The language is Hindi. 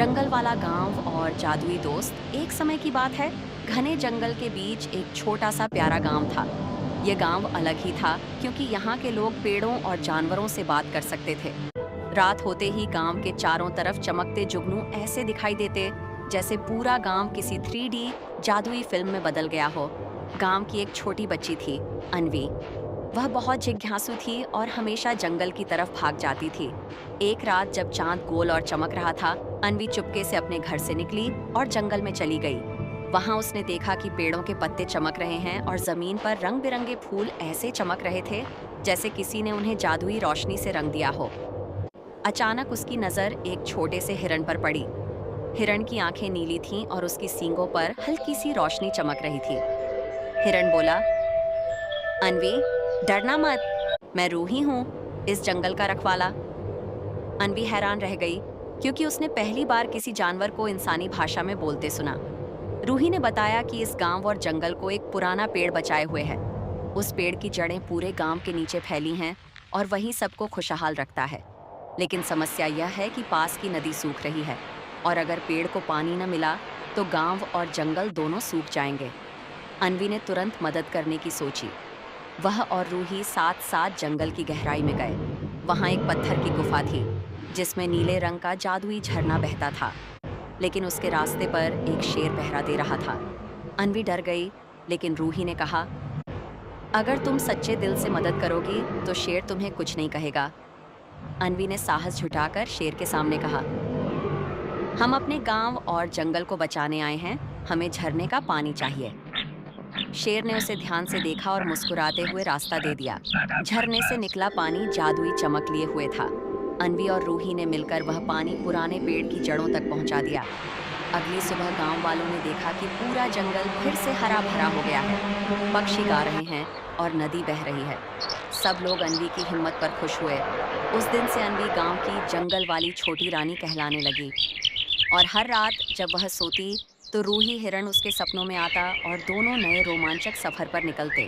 जंगल वाला गांव और जादुई दोस्त। एक समय की बात है, घने जंगल के बीच एक छोटा सा प्यारा गांव था। यह गांव अलग ही था क्योंकि यहाँ के लोग पेड़ों और जानवरों से बात कर सकते थे। रात होते ही गांव के चारों तरफ चमकते जुगनू ऐसे दिखाई देते जैसे पूरा गांव किसी 3D जादुई फिल्म में बदल गया हो। गांव की एक छोटी बच्ची थी, अनवी। वह बहुत जिज्ञासु थी और हमेशा जंगल की तरफ भाग जाती थी। एक रात जब चांद गोल और चमक रहा था, अनवी चुपके से अपने घर से निकली और जंगल में चली गई। वहां उसने देखा कि पेड़ों के पत्ते चमक रहे हैं और जमीन पर रंग बिरंगे फूल ऐसे चमक रहे थे जैसे किसी ने उन्हें जादुई रोशनी से रंग दिया हो। अचानक उसकी नजर एक छोटे से हिरण पर पड़ी। हिरण की आंखें नीली थीं और उसकी सींगों पर हल्की सी रोशनी चमक रही थी। हिरण बोला, अनवी, डरना मत, मैं रूही हूँ, इस जंगल का रखवाला। अनवी हैरान रह गई क्योंकि उसने पहली बार किसी जानवर को इंसानी भाषा में बोलते सुना। रूही ने बताया कि इस गांव और जंगल को एक पुराना पेड़ बचाए हुए है। उस पेड़ की जड़ें पूरे गांव के नीचे फैली हैं और वही सबको खुशहाल रखता है। लेकिन समस्या यह है कि पास की नदी सूख रही है और अगर पेड़ को पानी न मिला तो गांव और जंगल दोनों सूख जाएंगे। अनवी ने तुरंत मदद करने की सोची। वह और रूही साथ साथ जंगल की गहराई में गए। वहां एक पत्थर की गुफा थी जिसमें नीले रंग का जादुई झरना बहता था, लेकिन उसके रास्ते पर एक शेर पहरा दे रहा था। अनवी डर गई, लेकिन रूही ने कहा, अगर तुम सच्चे दिल से मदद करोगी तो शेर तुम्हें कुछ नहीं कहेगा। अनवी ने साहस जुटाकर शेर के सामने कहा, हम अपने गांव और जंगल को बचाने आए हैं, हमें झरने का पानी चाहिए। शेर ने उसे ध्यान से देखा और मुस्कुराते हुए रास्ता दे दिया। झरने से निकला पानी जादुई चमक लिए हुए था। अनवी और रूही ने मिलकर वह पानी पुराने पेड़ की जड़ों तक पहुंचा दिया। अगली सुबह गांव वालों ने देखा कि पूरा जंगल फिर से हरा भरा हो गया है। पक्षी गा रहे हैं और नदी बह रही है। सब लोग अनवी की हिम्मत पर खुश हुए। उस दिन से अनवी गांव की जंगल वाली छोटी रानी कहलाने लगी। और हर रात जब वह सोती तो रूही हिरण उसके सपनों में आता और दोनों नए रोमांचक सफर पर निकलते।